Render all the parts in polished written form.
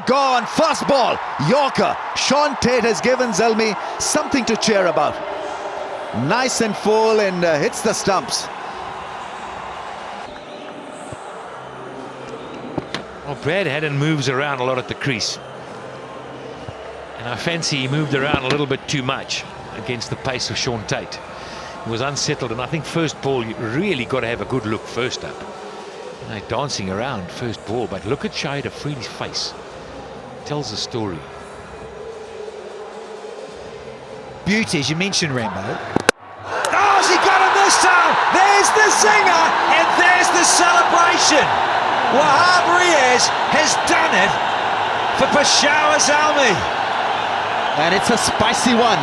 gone. First ball, Yorker. Sean Tate has given Zelmi something to cheer about. Nice and full and hits the stumps. Well, Brad Haddon moves around a lot at the crease. And I fancy he moved around a little bit too much against the pace of Sean Tate. He was unsettled, and I think first ball, you really got to have a good look first up. You know, dancing around first ball, but look at Shahid Afridi's face. Tells the story. Beauty, as you mentioned, Rambo. Oh, has he got him this time? There's the zinger, and there's the celebration. Wahab Riaz has done it for Peshawar Zalmi. And it's a spicy one.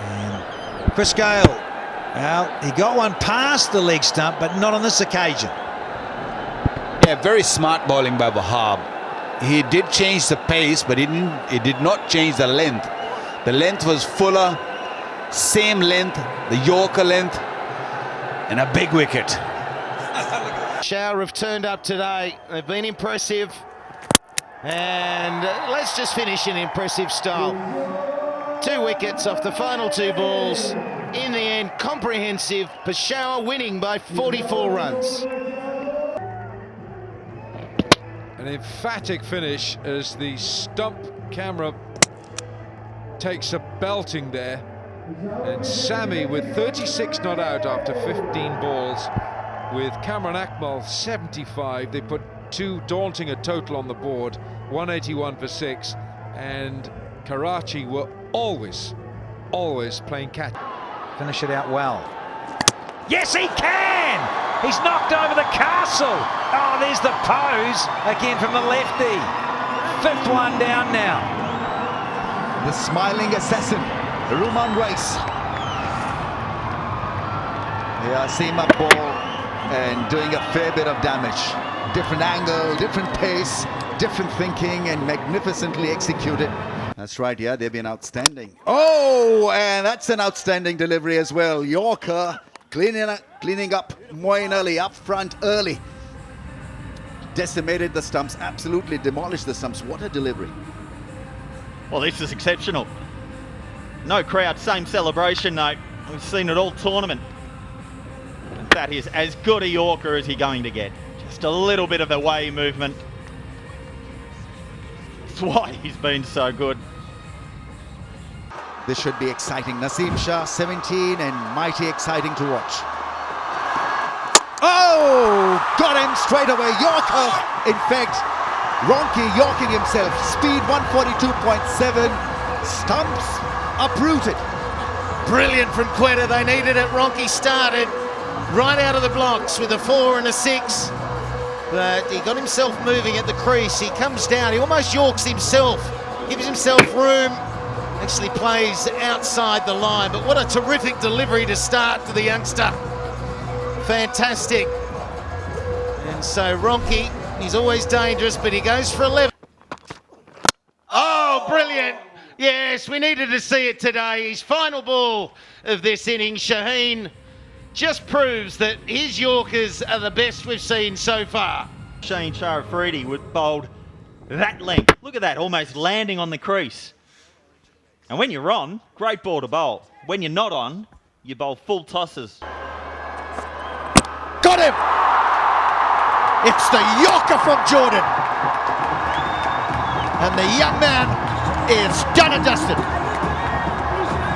And Chris Gale, well, he got one past the leg stump, but not on this occasion. Yeah, very smart bowling by Wahab. He did change the pace, but he did not change the length. The length was fuller, same length, the Yorker length, and a big wicket. Shower have turned up today. They've been impressive. And let's just finish in impressive style. 2 wickets off the final 2 balls. In the end, comprehensive. Peshawar winning by 44 runs. An emphatic finish as the stump camera takes a belting there. And Sami with 36 not out after 15 balls. With Cameron Akmal 75, they put 2 daunting a total on the board, 181 for 6, and Karachi were always playing catch. Finish it out well. Yes, he can! He's knocked over the castle. Oh, there's the pose again from the lefty. 5th one down now. The smiling assassin, Ruman Rice. Yeah, seam up ball and doing a fair bit of damage. Different angle, different pace, different thinking, and magnificently executed. That's right, yeah, they've been outstanding. Oh, and that's an outstanding delivery as well. Yorker cleaning up Moeen Ali up front early. Decimated the stumps, absolutely demolished the stumps. What a delivery. Well, this is exceptional. No crowd, same celebration note. We've seen it all tournament. That is as good a Yorker as he's going to get. Just a little bit of away movement. That's why he's been so good. This should be exciting. Naseem Shah, 17, and mighty exciting to watch. Oh, got him straight away. Yorker, in fact, Ronke yorking himself. Speed 142.7. Stumps uprooted. Brilliant from Quetta. They needed it. Ronke started right out of the blocks with a 4 and a 6. But he got himself moving at the crease. He comes down. He almost yorks himself. Gives himself room. Actually plays outside the line. But what a terrific delivery to start for the youngster. Fantastic. And so Ronke, he's always dangerous, but he goes for 11. Oh, brilliant. Yes, we needed to see it today. His final ball of this inning, Shaheen, just proves that his Yorkers are the best we've seen so far. Shaheen Shah Afridi would bowled that length. Look at that, almost landing on the crease. And when you're on, great ball to bowl. When you're not on, you bowl full tosses. Got him! It's the Yorker from Jordan. And the young man is done and dusted.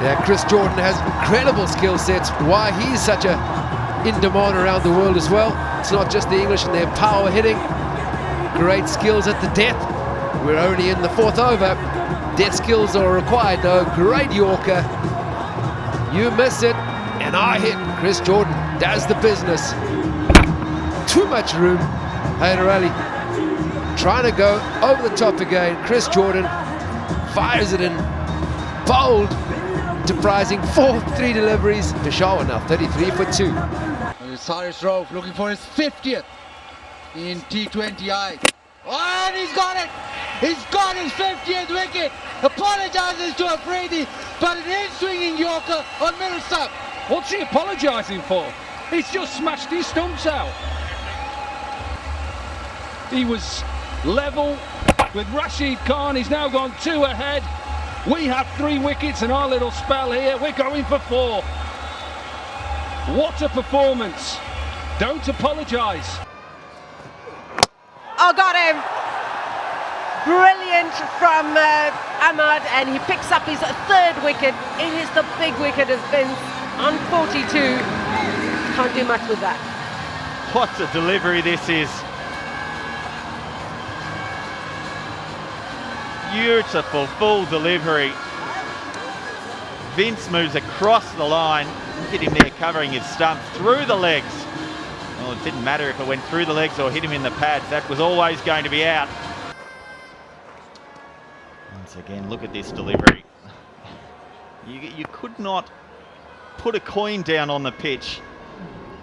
Yeah, Chris Jordan has incredible skill sets. Why he's such a in demand around the world as well. It's not just the English and their power hitting. Great skills at the death. We're only in the 4th over. Death skills are required though. Great Yorker. You miss it and I hit. Chris Jordan does the business. Too much room. Hyder Ali trying to go over the top again. Chris Jordan fires it in. Bold. Surprising 4-3 deliveries. Peshawar now 33 for 2. Cyrus Rauf looking for his 50th in T20I. Oh, and he's got it! He's got his 50th wicket! Apologises to Afridi, but an in-swinging Yorker on middle stump. What's he apologising for? He's just smashed his stumps out. He was level with Rashid Khan. He's now gone 2 ahead. We have 3 wickets in our little spell here. We're going for 4. What a performance. Don't apologise. Oh, got him. Brilliant from Ahmad, and he picks up his 3rd wicket. It is the big wicket as Vince on 42. Can't do much with that. What a delivery this is. Beautiful full delivery. Vince moves across the line. Look at him there covering his stumps through the legs. Well, it didn't matter if it went through the legs or hit him in the pads. That was always going to be out. Once again, look at this delivery. You could not put a coin down on the pitch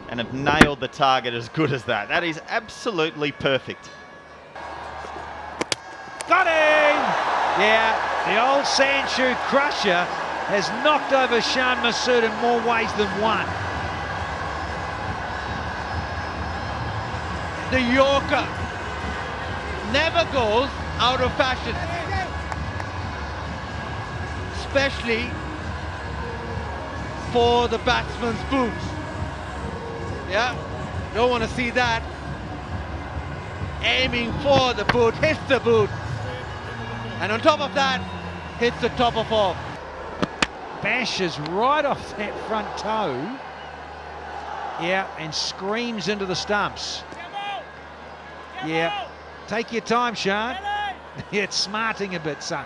and have nailed the target as good as that. That is absolutely perfect. Got him! Yeah, the old Sandshoe crusher has knocked over Shan Masood in more ways than one. The Yorker never goes out of fashion, especially for the batsman's boots. Yeah, don't want to see that. Aiming for the boot, hits the boot, and on top of that, hits the top of off. Bashes right off that front toe. Yeah, and screams into the stumps. Yeah, take your time, Sean. It's smarting a bit, son.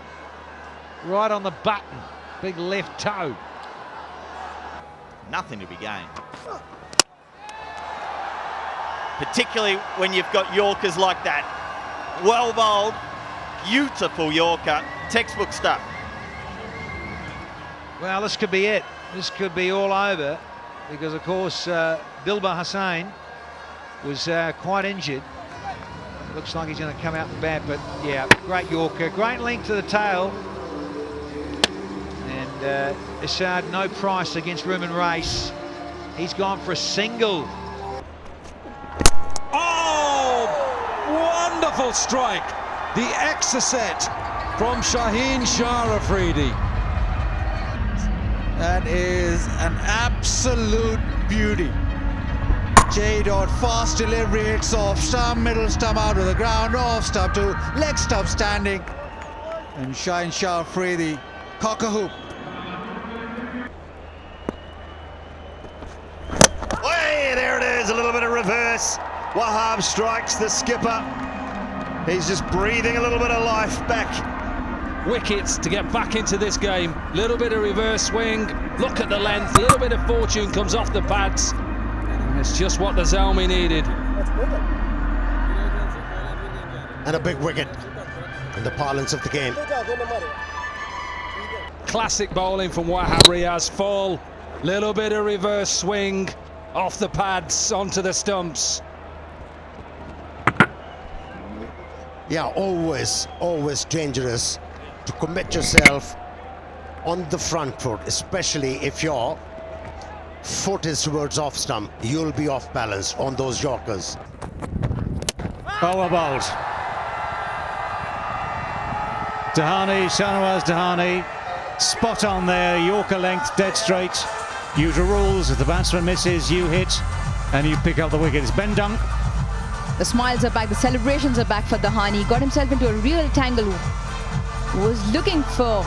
Right on the button, big left toe. Nothing to be gained. Particularly when you've got Yorkers like that. Well bowled, beautiful Yorker, textbook stuff. Well, this could be it. This could be all over because, of course, Dilbar Hussain was quite injured. Looks like he's going to come out and bat, but yeah, great Yorker, great length to the tail. And Ishard, no price against room and race. He's gone for a single. Oh, wonderful strike. The exocet from Shaheen Shah Afridi. That is an absolute beauty. J-Dot, fast delivery, hits off stump, middle stump out of the ground, off stump to leg stump standing. And Shaheen Shah Afridi, cock a hoop. Hey, there it is, a little bit of reverse. Wahab strikes the skipper. He's just breathing a little bit of life back. Wickets to get back into this game. Little bit of reverse swing. Look at the length. Little bit of fortune comes off the pads. And it's just what the Zalmi needed. And a big wicket in the parlance of the game. Classic bowling from Wahab Riaz. Full. Little bit of reverse swing off the pads onto the stumps. Yeah, always dangerous to commit yourself on the front foot, especially if your foot is towards off stump. You'll be off balance on those Yorkers. Well bowled. Dahani, Shanawaz Dahani, spot on there, Yorker length, dead straight. Usual rules, if the batsman misses, you hit and you pick up the wicket. It's Ben Dunk. The smiles are back, the celebrations are back for Dahani. Got himself into a real tangle. Was looking for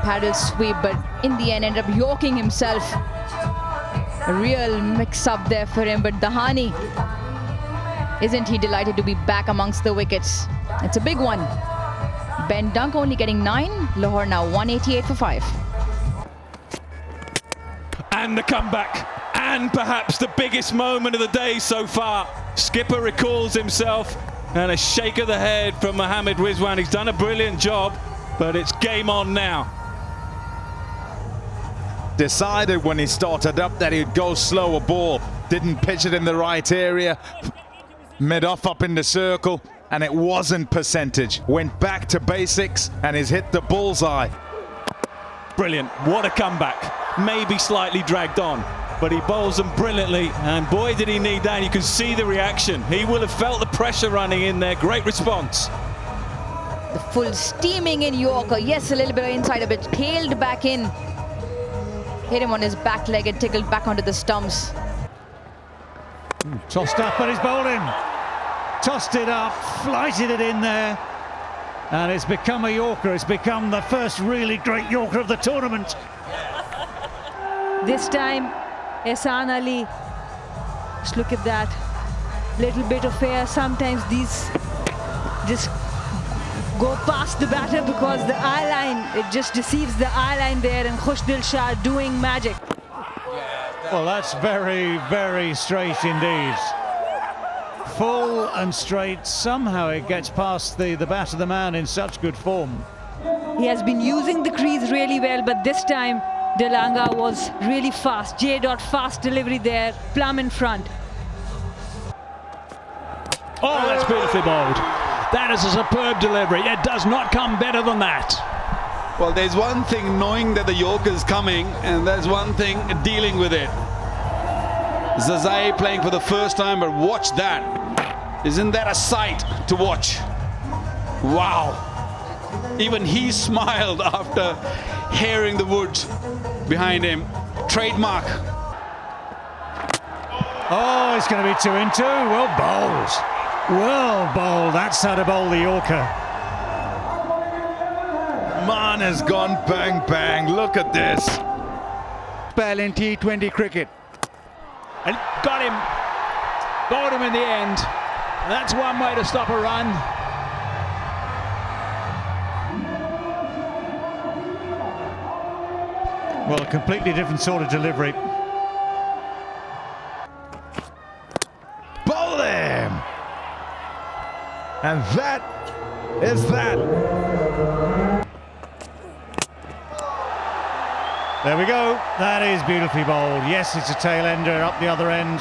paddle sweep, but in the end ended up yorking himself. A real mix-up there for him, but Dahani, isn't he delighted to be back amongst the wickets? It's a big one. Ben Dunk only getting 9, Lahore now 188 for 5. And the comeback, and perhaps the biggest moment of the day so far. Skipper recalls himself, and a shake of the head from Mohammad Rizwan. He's done a brilliant job, but it's game on now. Decided when he started up that he'd go slower ball, didn't pitch it in the right area, mid-off up in the circle, and it wasn't percentage. Went back to basics, and he's hit the bullseye. Brilliant, what a comeback. Maybe slightly dragged on, but he bowls them brilliantly, and boy did he need that. You can see the reaction. He will have felt the pressure running in there. Great response. The full steaming in Yorker. Yes, a little bit of inside, a bit tailed back in. Hit him on his back leg and tickled back onto the stumps. Tossed up, but he's bowled him. Tossed it up, flighted it in there. And it's become a Yorker. It's become the first really great Yorker of the tournament. This time, Ehsan Ali. Just look at that. Little bit of air. Sometimes these just go past the batter because the eye line, it just deceives the eye line there, and Khushdil Shah doing magic. Well, that's very, very straight indeed. Full and straight. Somehow it gets past the bat of the man in such good form. He has been using the crease really well, but this time Delanga was really fast. J. Fast delivery there, plumb in front. Oh, that's beautifully bowled. That is a superb delivery. It does not come better than that. Well, there's one thing knowing that the Yorker is coming, and there's one thing dealing with it. Zazai playing for the first time, but watch that. Isn't that a sight to watch? Wow. Even he smiled after hearing the woods behind him. Trademark. Oh, it's going to be 2 in 2. Well bowled. Well bowled. That's how to bowl the Yorker. Man has gone bang bang. Look at this. Spell in T20 cricket. And got him. Bowled him in the end. And that's one way to stop a run. Well, a completely different sort of delivery. Bowl him! And that is that. There we go. That is beautifully bowled. Yes, it's a tail ender up the other end.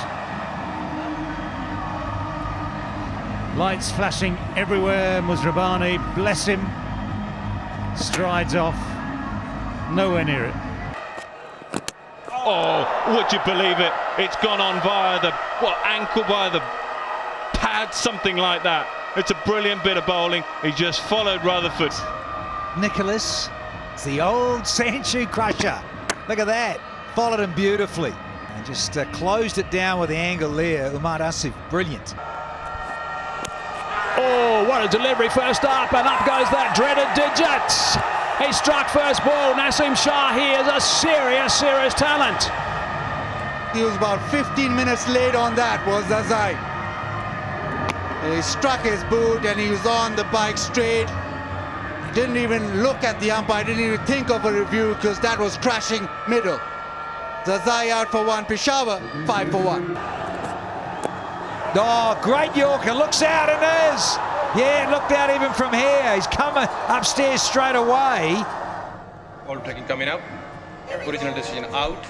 Lights flashing everywhere. Musrabani, bless him, strides off. Nowhere near it. Oh, would you believe it? It's gone on via the, ankle, via the pad, something like that. It's a brilliant bit of bowling. He just followed Rutherford. Nicholas, it's the old century crusher. Look at that. Followed him beautifully. And just closed it down with the angle there. Umar Asif, brilliant. Oh, what a delivery first up, and up goes that dreaded digit. He struck first ball. Naseem Shah here is a serious talent. He was about 15 minutes late on that, was Zazai. He struck his boot and he was on the bike straight. Didn't even look at the umpire, didn't even think of a review because that was crashing middle. Zazai out for 1, Peshawar 5 for 1. Oh, great Yorker, looks out and is. Yeah, looked out even from here. He's coming upstairs straight away. Ball tracking coming up. Original decision out.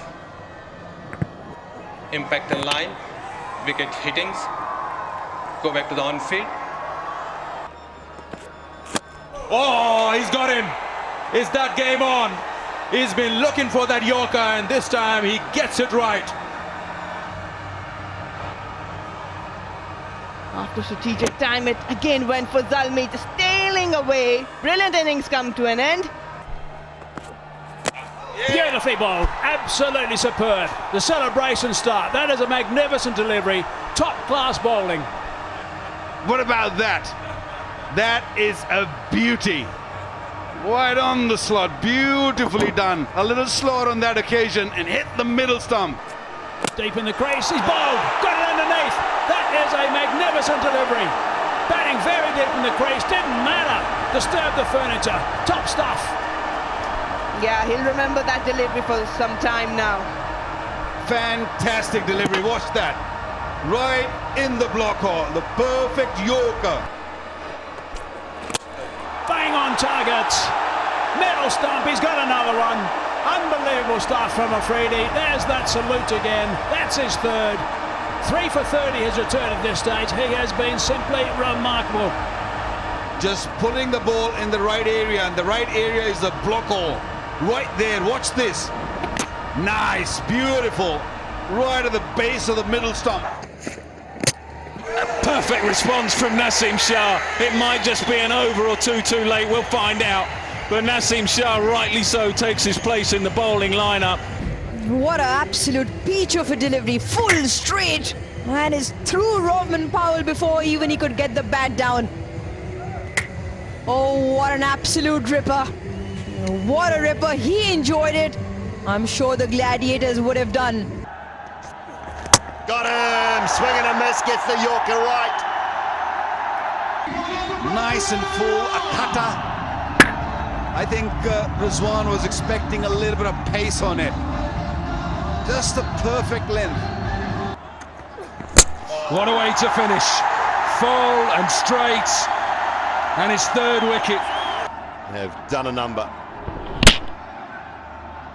Impact and line. Wicket hittings. Go back to the on-field. Oh, he's got him. Is that game on? He's been looking for that Yorker, and this time he gets it right. After strategic time, it again went for Zalmi, just tailing away. Brilliant innings come to an end. Beautifully bowled, absolutely superb. The celebration start, that is a magnificent delivery. Top class bowling. What about that? That is a beauty. Right on the slot, beautifully done. A little slower on that occasion and hit the middle stump. Deep in the crease, he's bowled, got it underneath. That is a magnificent delivery. Batting very deep in the crease, didn't matter. Disturbed the furniture, top stuff. Yeah, he'll remember that delivery for some time now. Fantastic delivery, watch that. Right in the block hole, the perfect Yorker. Bang on target. Middle stump, he's got another one. Unbelievable stuff from Afridi. There's that salute again. That's his third. 3 for 30 his return at this stage. He has been simply remarkable. Just putting the ball in the right area, and the right area is the block hole. Right there, watch this. Nice, beautiful. right at the base of the middle stump. Perfect response from Naseem Shah. It might just be an over or two too late, we'll find out. But Naseem Shah, rightly so, takes his place in the bowling lineup. What an absolute peach of a delivery, full straight, and is through Roman Powell before even he could get the bat down. Oh, what an absolute ripper. What a ripper. He enjoyed it. I'm sure the Gladiators would have done. Got him! Swing and a miss, gets the Yorker right. Nice and full, a cutter. I think Rizwan was expecting a little bit of pace on it. Just the perfect length. What a way to finish. Full and straight. And his third wicket. Have done a number.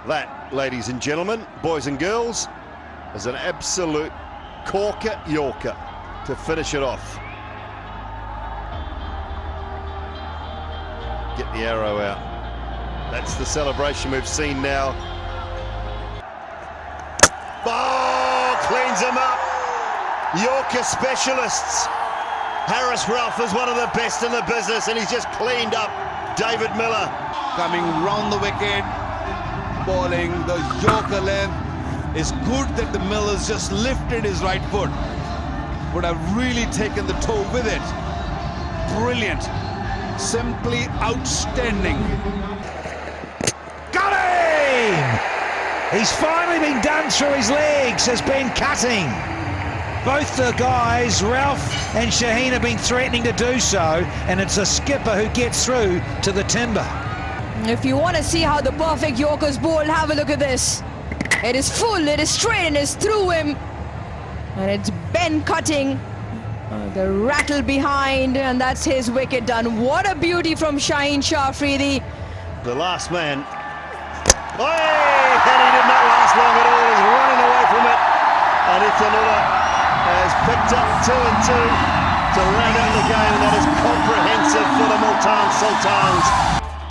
That, ladies and gentlemen, boys and girls, is an absolute corker Yorker to finish it off. Get the arrow out. That's the celebration we've seen now. Oh, cleans him up. Yorker specialists. Harris Ralph is one of the best in the business, and he's just cleaned up David Miller. Coming round the wicket, bowling the Yorker length. It's good that the Miller's just lifted his right foot. Would have really taken the toe with it. Brilliant. Simply outstanding. Got him! He's finally been done through his legs, has been cutting. Both the guys, Ralph and Shaheen, have been threatening to do so, and it's a skipper who gets through to the timber. If you want to see how the perfect Yorker's bowled, have a look at this. It is full, it is straight, and it's through him. And it's Ben cutting. The rattle behind, and that's his wicket done. What a beauty from Shaheen Shah Afridi. The last man. Oh, and he did not last long at all. He's running away from it. And Ithanullah has picked up 2 and 2 to round out the game, and that is comprehensive for the Multan Sultans.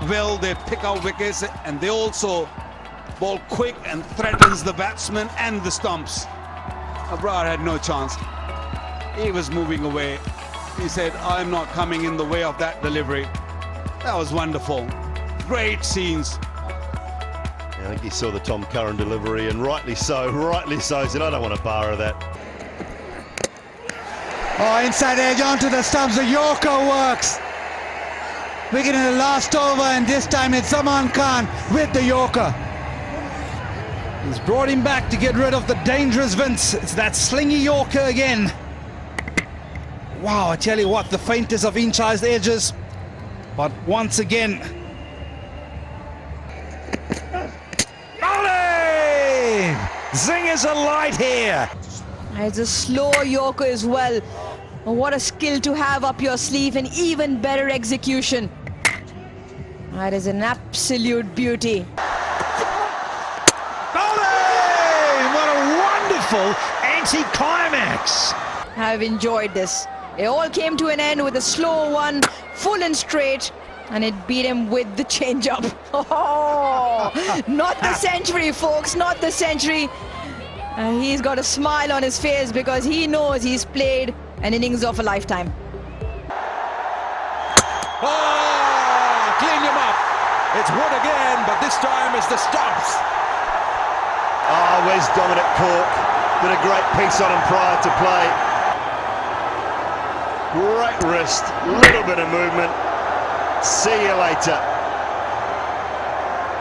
Well, they pick out wickets, and they also bowl quick and threatens the batsman and the stumps. Abrar had no chance. He was moving away. He said, I'm not coming in the way of that delivery. That was wonderful. Great scenes. I think he saw the Tom Curran delivery, and rightly so, he said, I don't want a bar of that. Oh, inside edge onto the stumps, the Yorker works. Wicket in the last over, and this time it's Zaman Khan with the Yorker. He's brought him back to get rid of the dangerous Vince. It's that slingy Yorker again. Wow, I tell you what, the faintest of inch-sized edges. But once again... Bowling! Zingers are light here. It's a slow Yorker as well. What a skill to have up your sleeve, and even better execution. That is an absolute beauty. Bowling! What a wonderful anti-climax. I've enjoyed this. It all came to an end with a slow one, full and straight, and it beat him with the change-up. Oh, not the century, folks, not the century. And he's got a smile on his face because he knows he's played an innings of a lifetime. Oh, clean him up. It's Wood again, but this time it's the stumps. Oh, where's Dominic Cork? Did a great piece on him prior to play. Great wrist, little bit of movement. See you later.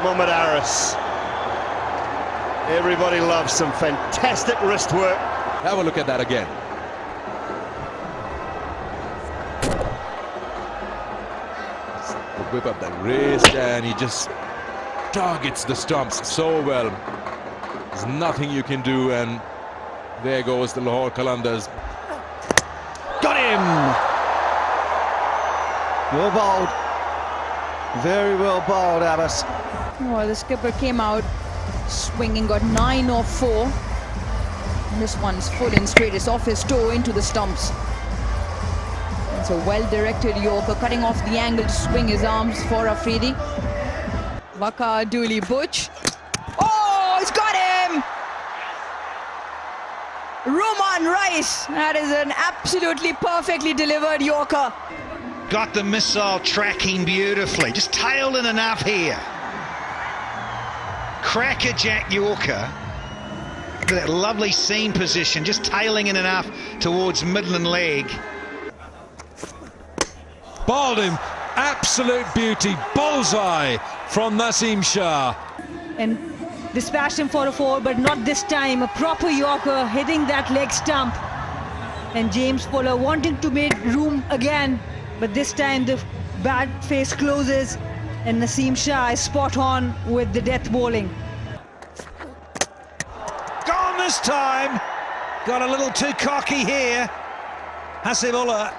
Mohamed Harris. Everybody loves some fantastic wrist work. Have a look at that again. Whip up that wrist, and he just targets the stumps so well. There's nothing you can do, and there goes the Lahore Qalandars. Got him! Well bowled. Very well bowled, Abbas. Well, the skipper came out swinging, got 9 or 4. This one's full and straight. It's off his toe into the stumps. It's a well-directed Yorker, cutting off the angle to swing his arms for Afridi. Waqar Dooley Butch. Oh, he's got him! and Rice. That is an absolutely perfectly delivered Yorker. Got the missile tracking beautifully. Just tailed in enough here. Crackerjack Yorker. That lovely seam position, just tailing in enough towards Midland leg. Bowled him. Absolute beauty. Bullseye from Naseem Shah. And dispatched him for a 4, but not this time. A proper Yorker hitting that leg stump. And James Fuller wanting to make room again, but this time the bat face closes and Naseem Shah is spot on with the death bowling. Gone this time. Got a little too cocky here. Hasibullah.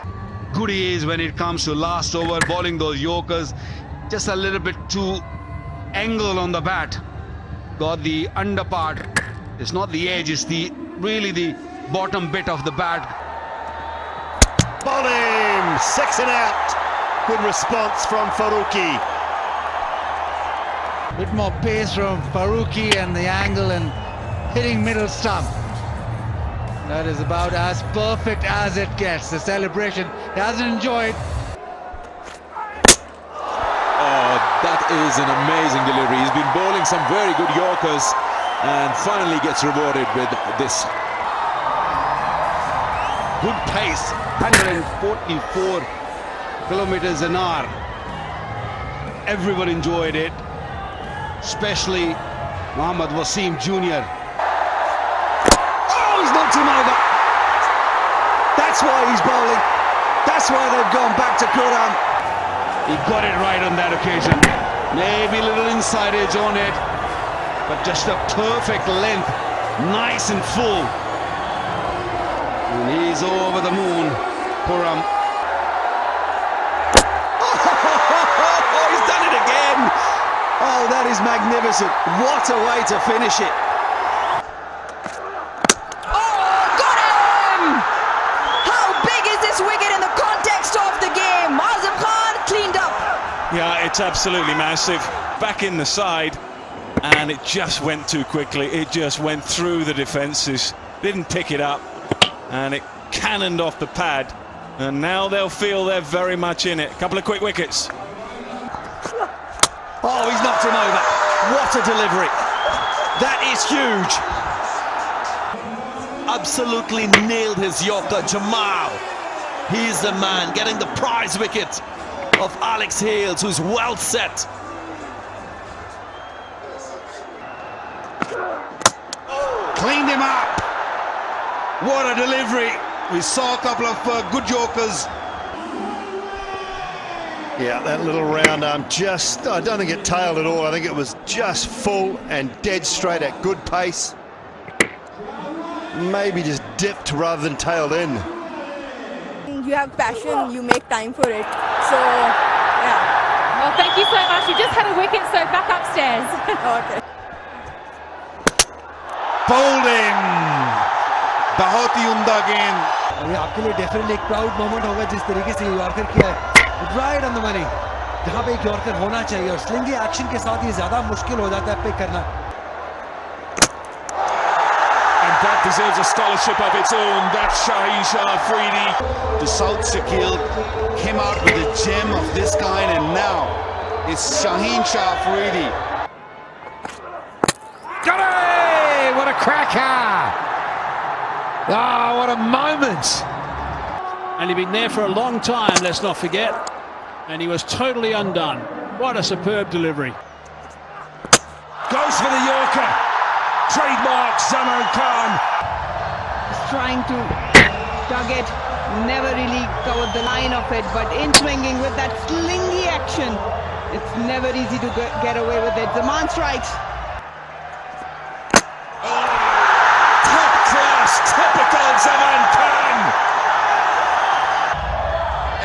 Good he is when it comes to last over, bowling those Yorkers. Just a little bit too angle on the bat. Got the under part. It's not the edge, it's really the bottom bit of the bat. Bowling, 6 and out. Good response from Farooqi. Bit more pace from Farooqi and the angle and hitting middle stump. That is about as perfect as it gets. The celebration he hasn't enjoyed. Oh, that is an amazing delivery. He's been bowling some very good Yorkers and finally gets rewarded with this. Good pace, 144 kilometers an hour. Everyone enjoyed it, especially Mohammad Wasim Jr. Oh, he's knocked him over. That's why he's bowling. That's why they've gone back to Quran. He got it right on that occasion. Maybe a little inside edge on it, but just a perfect length, nice and full. And he's over the moon, Puram. Oh, he's done it again. Oh, that is magnificent. What a way to finish it. Oh, got him! How big is this wicket in the context of the game? Azam Khan cleaned up. Yeah, it's absolutely massive. Back in the side, and it just went too quickly. It just went through the defences, didn't pick it up, and it cannoned off the pad. And now they'll feel they're very much in it. A couple of quick wickets. Oh, he's knocked him over. What a delivery. That is huge. Absolutely nailed his Yorker, Jamal. He's the man getting the prize wicket of Alex Hales, who's well set. Cleaned him up. What a delivery. We saw a couple of good Yorkers. Yeah, that little round arm just, I don't think it tailed at all. I think it was just full and dead straight at good pace. Maybe just dipped rather than tailed in. You have passion, you make time for it. So, yeah. Well, thank you so much. You just had a wicket, so back upstairs. Okay. Bowling. बहुत ही उम्दा गेंद. अभी आपके लिए definitely एक proud moment होगा जिस तरीके से यॉर्कर किया है. Right on the money. जहां पे एक यॉर्कर होना चाहिए और स्लिंगी एक्शन के साथ ये ज्यादा मुश्किल हो जाता है पिक करना. And that deserves a scholarship of its own. That's Shaheen Shah Afridi. The South Shakil came out with a gem of this kind, and now it's Shaheen Shah Afridi. Got it! What a cracker! Ah, what a moment! And he'd been there for a long time, let's not forget. And he was totally undone. What a superb delivery. Goes for the Yorker. Trademark Zaman Khan. He's trying to tug it, never really covered the line of it, but in swinging with that slingy action, it's never easy to get away with it. Zaman strikes. Top class, typical Zaman Khan.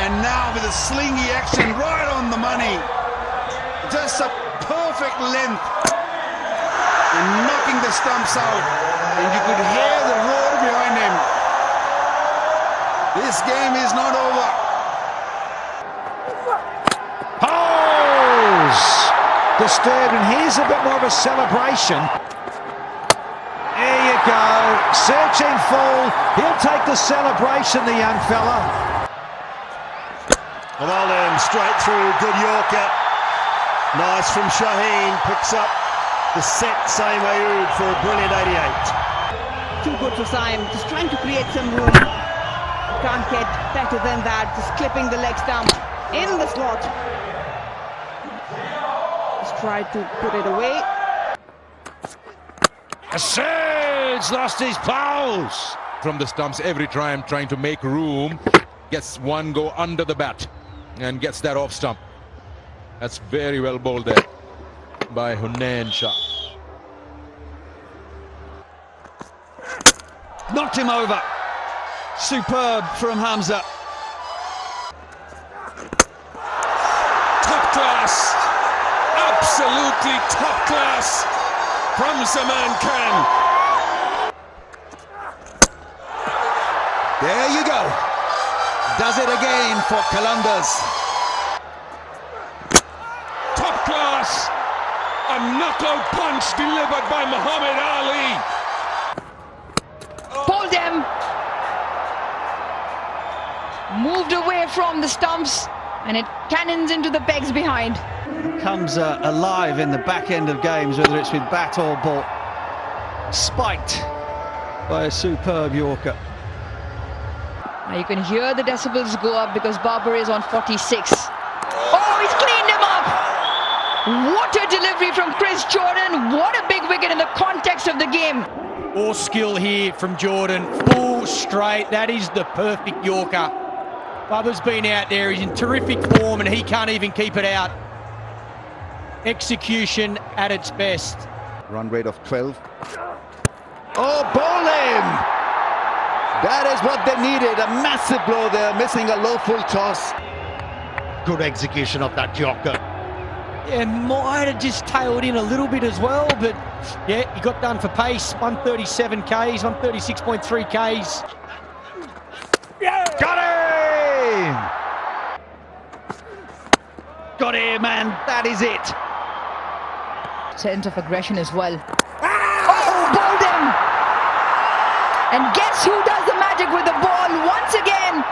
And now with a slingy action right on the money. Just a perfect length. And knocking the stumps out. And you could hear the roar behind him. This game is not over. Holes! Disturbed, and here's a bit more of a celebration. There you you go. Searching full. He'll take the celebration, the young fella. Well done, straight through, good Yorker. Nice from Shaheen, picks up the set, same Ayoub for a brilliant 88. Too good for Syme, just trying to create some room. Can't get better than that, just clipping the leg stump in the slot. Just tried to put it away. Surge lost his pulse. From the stumps every time, trying to make room. Gets one go under the bat and gets that off stump. That's very well bowled there by Hunain Shah. Knocked him over. Superb from Hamza. Top class. Absolutely top class from Zaman Khan. There you go. Does it again for Qalandars. Top class. A knockout punch delivered by Muhammad Ali. Pulled him. Moved away from the stumps, and it cannons into the pegs behind. Comes alive in the back end of games, whether it's with bat or ball. Spiked by a superb Yorker. Now you can hear the decibels go up because Barber is on 46. Oh, he's cleaned him up! What a delivery from Chris Jordan. What a big wicket in the context of the game. More skill here from Jordan. Full straight. That is the perfect Yorker. Bubba's been out there. He's in terrific form and he can't even keep it out. Execution at its best. Run rate of 12. Oh, bowl him! That is what they needed. A massive blow there, missing a low full toss. Good execution of that Yorker. Yeah, might have just tailed in a little bit as well, but yeah, he got done for pace. 137 Ks, 136.3 Ks. Yeah. Got him! Got him, and that is it. Sense of aggression as well. Oh, bowled him! And guess who does the magic with the ball once again?